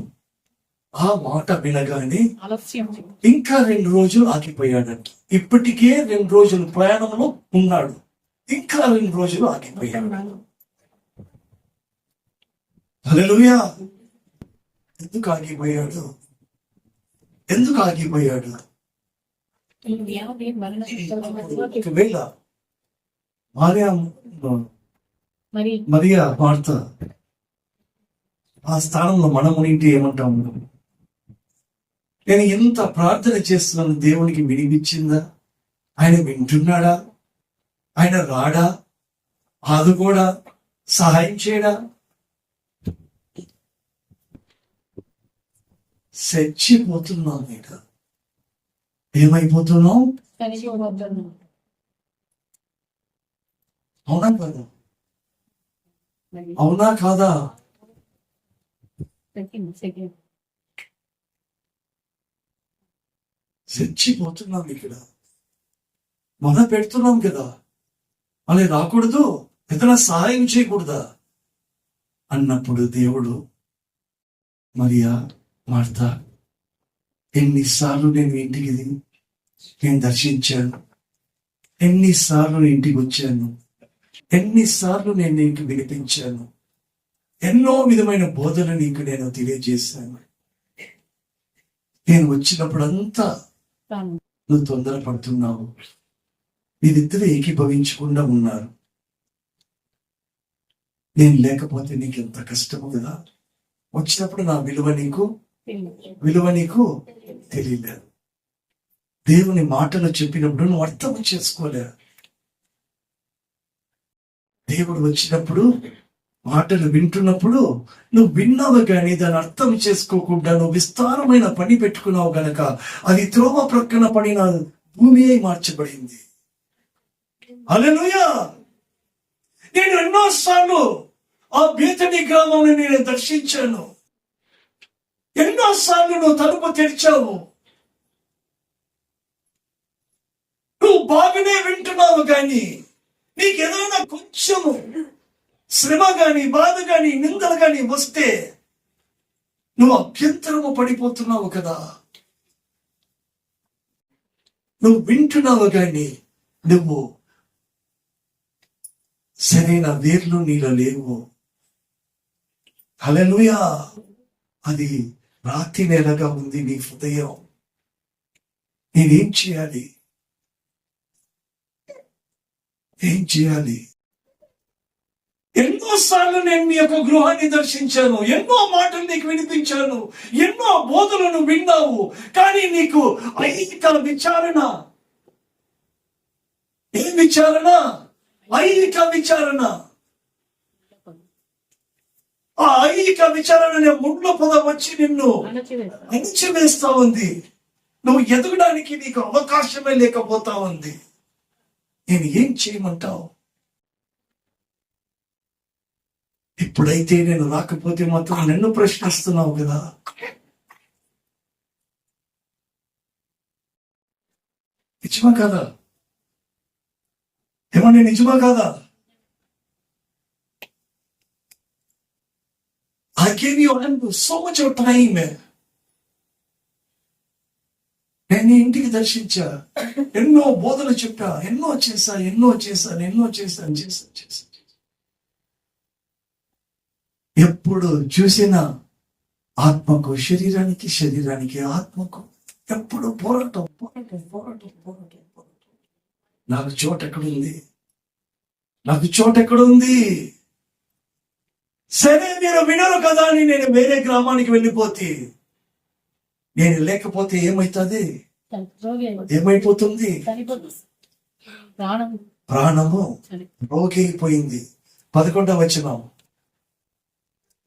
ఆ మాట వినగానే ఆలస్యం ఇంకా 2 రోజులు ఆగిపోయాడంట. ఇప్పటికే 2 రోజులు ప్రయాణంలో ఉన్నాడు, ఇంకా 2 రోజులు ఆగిపోయాడు. హల్లెలూయా. ఎందుకు ఆగిపోయాడు? ఒకవేళ మరియా, మార్త ఆ స్థానంలో మనం ఉంటే ఏమంటాము? నేను ఎంత ప్రార్థన చేస్తున్నాను, దేవునికి వినిపించిందా? ఆయన వింటున్నాడా? ఆయన రాడా? అది కూడా సహాయం చేయడా? చచ్చిపోతున్నాం. ఇక ఏమైపోతున్నాం? అవునా కాదా? అవునా కాదా? చచ్చిపోతున్నాం. ఇక్కడ మొదలు పెడుతున్నాం కదా, మళ్ళీ రాకూడదు, ఏదైనా సహాయం చేయకూడదా అన్నప్పుడు దేవుడు, మరియా, మార్తా, ఎన్నిసార్లు నేను ఇంటికి నేను దర్శించాను, ఎన్నిసార్లు నేను ఇంటికి వచ్చాను, ఎన్నిసార్లు నేను నీకు వినిపించాను, ఎన్నో విధమైన బోధన నీకు నేను తెలియజేశాను. నేను వచ్చినప్పుడంతా నువ్వు తొందరపడుతున్నావు. మీరిద్దరు ఏకీభవించకుండా ఉన్నారు. నేను లేకపోతే నీకు ఎంత కష్టము కదా. వచ్చినప్పుడు నా విలువ నీకు తెలియలేదు. దేవుని మాటలు చెప్పినప్పుడు నువ్వు అర్థం చేసుకోలే. దేవుడు వచ్చినప్పుడు మాటలు వింటున్నప్పుడు నువ్వు విన్నావు కానీ దాన్ని అర్థం చేసుకోకుండా నువ్వు విస్తారమైన పని పెట్టుకున్నావు గనక అది త్రోవ ప్రక్కన పడిన భూమి అయి మార్చబడింది. హల్లెలూయా. నేను ఎన్నోసార్లు ఆ బేతని గ్రామంలో నేను దర్శించాను. ఎన్నోసార్లు నువ్వు తలుపు తెరిచావు. నువ్వు బాగానే వింటున్నావు కానీ నీకు ఏదైనా కొంచెము శ్రమ గాని, బాధ గాని, నిందలు గాని వస్తే నువ్వు అభ్యంతరము పడిపోతున్నావు కదా. నువ్వు వింటున్నావు కానీ నువ్వు సరైన వేర్లు నీలో లేవు. హల్లెలూయా. అది రాతి నేలగా ఉంది నీ హృదయం. నేనేం చేయాలి? ఏం చేయాలి? ఎన్నోసార్లు నేను నీ యొక్క గృహాన్ని దర్శించాను, ఎన్నో మాటలు నీకు వినిపించాను, ఎన్నో బోధలను విన్నావు, కానీ నీకు ఐహిక విచారణ. ఏం విచారణ? ఐహిక విచారణ. ఆ ఐహిక విచారణ ముళ్ళ పొద వచ్చి నిన్ను అణిచివేస్తా ఉంది. నువ్వు ఎదగడానికి నీకు అవకాశమే లేకపోతా ఉంది. నేను ఏం చేయమంటావు? ఇప్పుడైతే నేను రాకపోతే మాత్రం నన్ను ప్రశ్నిస్తున్నావు కదా. నిజమా కాదా? ఏమన్నా నిజమా కాదా? I gave you so much of time. నేను ఇంటికి దర్శించా, ఎన్నో బోధలు చెప్పా, ఎన్నో చేశాను. ఎప్పుడు చూసినా ఆత్మకు శరీరానికి, శరీరానికి ఆత్మకు ఎప్పుడు పోరాటం. నాకు చోటు ఎక్కడుంది? సరే మీరు వినరు కదా అని నేను వేరే గ్రామానికి వెళ్ళిపోతే, నేను లేకపోతే ఏమైపోతుంది? ప్రాణము రోగి అయిపోయింది. 11వ వచనం.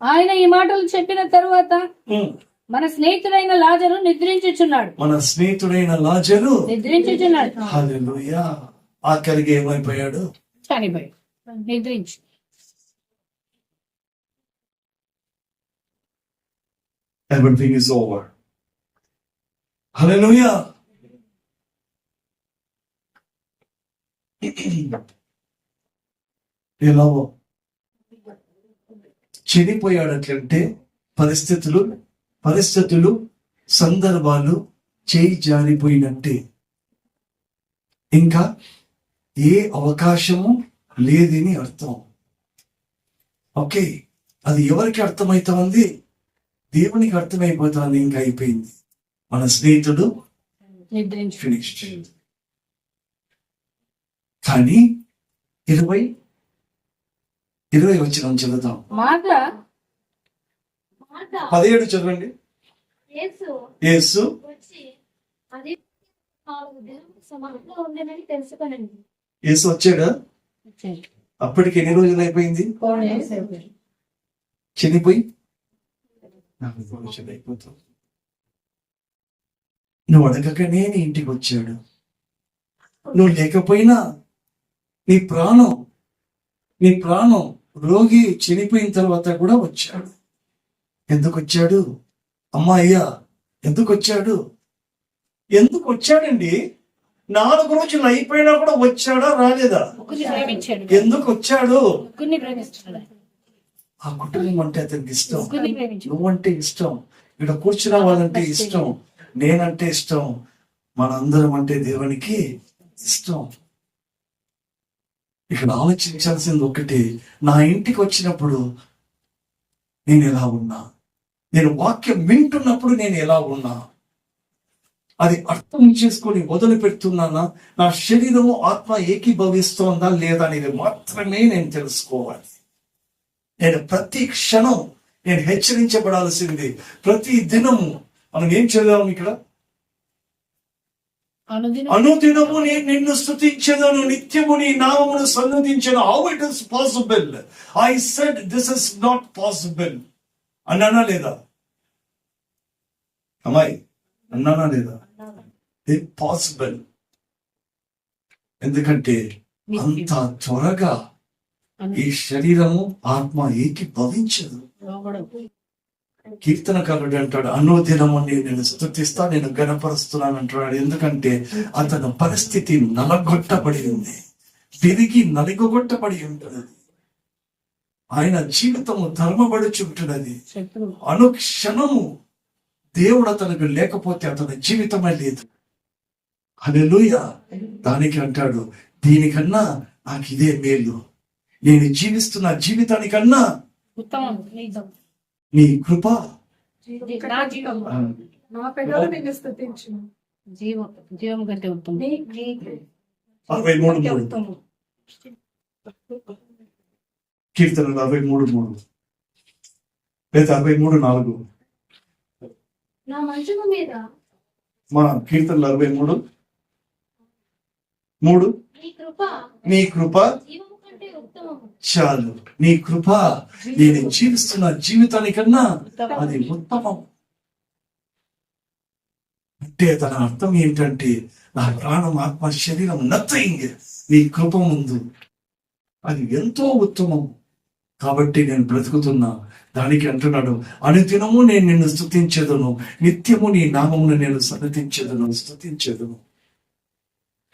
ఆయన ఈ మాటలు చెప్పిన తరువాత మన స్నేహితుడైన లాజరు నిద్రించుచున్నాడు. హల్లెలూయా. ఆఖరికి ఏమైపోయాడు? చనిపోయాడు. నిద్రించు. Everything is over. Hallelujah. ఎలా చెడిపోయాడట్లంటే పరిస్థితులు సందర్భాలు చేయి జారిపోయినట్టే. ఇంకా ఏ అవకాశము లేదని అర్థం. ఓకే, అది ఎవరికి అర్థమైతా ఉంది? దేవునికి అర్థమైపోతుంది. ఇంకా అయిపోయింది. మన స్నేహితుడు ఫినిష్డ్. కానీ 20 వచనం చదువుతాం. 17 చదవండి. యేసు వచ్చి అది 4 దినములు సమాధిలో ఉండేనని తెలుసుకొనండి. యేసు వచ్చాడా? అప్పటికి ఎన్ని రోజులు అయిపోయింది? చనిపోయి 4 రోజులు అయిపోతుంది. నువ్వు అడగకనే నీ ఇంటికి వచ్చాడు. నువ్వు లేకపోయినా నీ ప్రాణం రోగి చనిపోయిన తర్వాత కూడా వచ్చాడు. ఎందుకు వచ్చాడు? అయ్యా ఎందుకు వచ్చాడండి? 4 రోజులు అయిపోయినా కూడా వచ్చాడా రాలేదా? ఎందుకు వచ్చాడు? ఆ కుటుంబం అంటే అతనికి ఇష్టం, నువ్వంటే ఇష్టం, ఇక్కడ కూర్చున్న వాళ్ళంటే ఇష్టం, నేనంటే ఇష్టం, మనందరం అంటే దేవునికి ఇష్టం. ఇక్కడ ఆలోచించాల్సింది ఒకటి, నా ఇంటికి వచ్చినప్పుడు నేను ఎలా ఉన్నా, నేను వాక్యం వింటున్నప్పుడు నేను ఎలా ఉన్నా, అది అర్థం చేసుకొని మొదలు పెడుతున్నానా, నా శరీరము ఆత్మ ఏకీభవిస్తోందా లేదా అనేది మాత్రమే నేను తెలుసుకోవాలి. నేను ప్రతి క్షణం నేను హెచ్చరించబడాల్సింది. ప్రతి దినము మనం ఏం చదివాము ఇక్కడ? అనుదినం అనుదినము నేను నిన్ను స్తుతించెదను, నిత్యము నీ నామమును సన్నతించెను. How it is possible? I said this is not possible అన్నానా లేదా? అమ్మాయి అన్నానా లేదా? It possible. ఎందుకంటే అంత త్వరగా ఈ శరీరము ఆత్మ ఏకీభవించదు. కీర్తనకారుడు అంటాడు, అనుదినము నేను స్తుతిస్తా, నేను గణపరుస్తున్నాను అంటున్నాడు. ఎందుకంటే అతని పరిస్థితి నలగొట్టబడి ఉంది, తిరిగి నలిగొట్టబడి ఉంటున్నది. ఆయన జీవితము ధర్మబడుచుంటున్నది. అనుక్షణము దేవుడు అతనికి లేకపోతే అతని జీవితమే లేదు. హల్లెలూయా. దానికి అంటాడు, దీనికన్నా నాకు ఇదే మేలు, నేను జీవిస్తున్న జీవితానికన్నా ఉత్తమం నీ కృప. నా జీవం నా పెదవులు నిన్ను స్తుతించును. జీవం కంటే ఉత్తమం. 63:3 ఉత్తమం. కీర్తన 63:3 లేదా 63:4. నా మంచము మీద మన కీర్తనలు 63:3. నీ కృప జీవము కంటే ఉత్తమము. చాలు. నీ కృప నేను జీవిస్తున్న జీవితానికన్నా అది ఉత్తమం. అంటే దాని అర్థం ఏంటంటే నా ప్రాణం, ఆత్మ, శరీరం నథింగ్ నీ కృప ముందు అది ఎంతో ఉత్తమం. కాబట్టి నేను బ్రతుకుతున్నా. దానికి అంటున్నాడు, అనుదినము నేను నిన్ను స్తుతించెదను, నిత్యము నీ నామమును నేను స్తుతించెదను.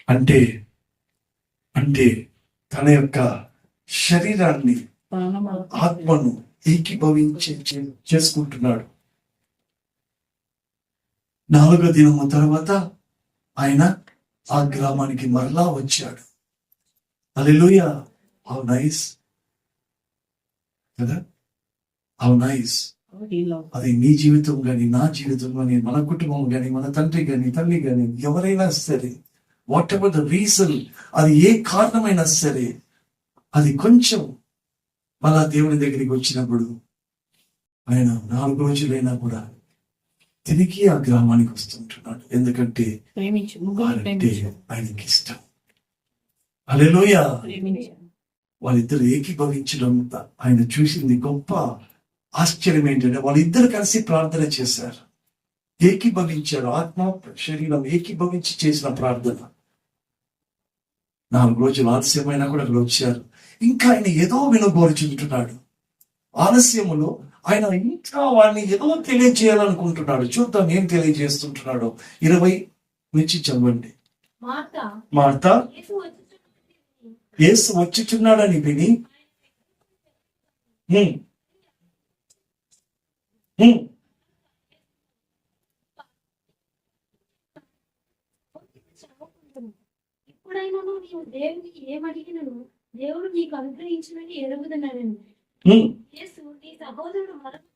అంటే అంటే తన యొక్క శరీరాన్ని, ఆత్మను చేసుకుంటున్నాడు. 4వ దినము తర్వాత ఆయన ఆ గ్రామానికి మరలా వచ్చాడు. హల్లెలూయా. హౌ నైస్ కదా, హౌ నైస్. అది నీ జీవితం కానీ, నా జీవితం కానీ, మన కుటుంబం కానీ, మన తండ్రి కానీ, తల్లి కానీ, ఎవరైనా సరే, వాట్ ఎవర్ ద రీజన్, అది ఏ కారణమైనా సరే, అది కొంచెం మళ్ళా దేవుని దగ్గరికి వచ్చినప్పుడు ఆయన 4 రోజులైనా కూడా తిరిగి ఆ గ్రామానికి వస్తుంటున్నాడు. ఎందుకంటే అంటే ఆయనకి ఇష్టం. హల్లెలూయా. వాళ్ళిద్దరు ఏకీభవించడం ఆయన చూసింది గొప్ప ఆశ్చర్యం ఏంటంటే వాళ్ళిద్దరు కలిసి ప్రార్థన చేశారు, ఏకీభవించారు. ఆత్మ శరీరం ఏకీభవించి చేసిన ప్రార్థన. 4 రోజులు ఆలస్యమైనా కూడా అక్కడ వచ్చారు. ఇంకా ఆయన ఏదో వినగోరుచుంటున్నాడు. ఆలస్యములో ఆయన ఇంకా వాడిని ఏదో తెలియజేయాలనుకుంటున్నాడు. చూద్దాం ఏం తెలియజేస్తుంటున్నాడో. 20 నుంచి చదవండి. మార్తా యేసు వచ్చుచున్నాడని విని ఇప్పుడైనాను నీవు దేవునికి ఏమడిగినను దేవుడు నీకు అనుగ్రహించినని ఎరుగుదనని యేసు నీ సహోదరుడు మరొక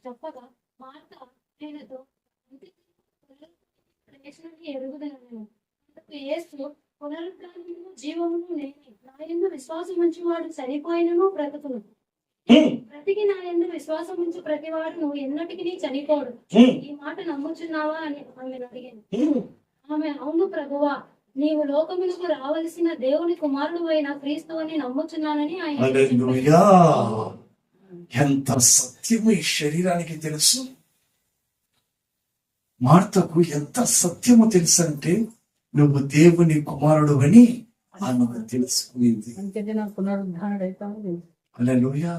చెప్పగా మార్తా ఆయనతో ఎరుగుదనని. యేసు పునరుద్ధానమును జీవమును నేనే, నా యందు విశ్వాసం ఉంచువాడు చనిపోయినను బ్రతుకును, బ్రతికి నా యందు విశ్వాసం ఉంచు ప్రతివాడును ఎన్నటికి చనిపోడు. ఈ మాట నమ్ముచున్నావా అని ఆమె అడిగాను. ఆమె, అవును ప్రభువా, నీవు లోకమునకు రావలసిన దేవుని కుమారుడు అయిన క్రీస్తు అని నమ్ముచున్నానని ఆయన. హల్లెలూయా. ఎంత సత్యము ఈ శరీరానికి తెలుసు. మార్తకు ఎంత సత్యము తెలుసు అంటే నువ్వు దేవుని కుమారుడు అని ఆమె తెలుసుకుంది. పునరుద్ధానుడు. హల్లెలూయా.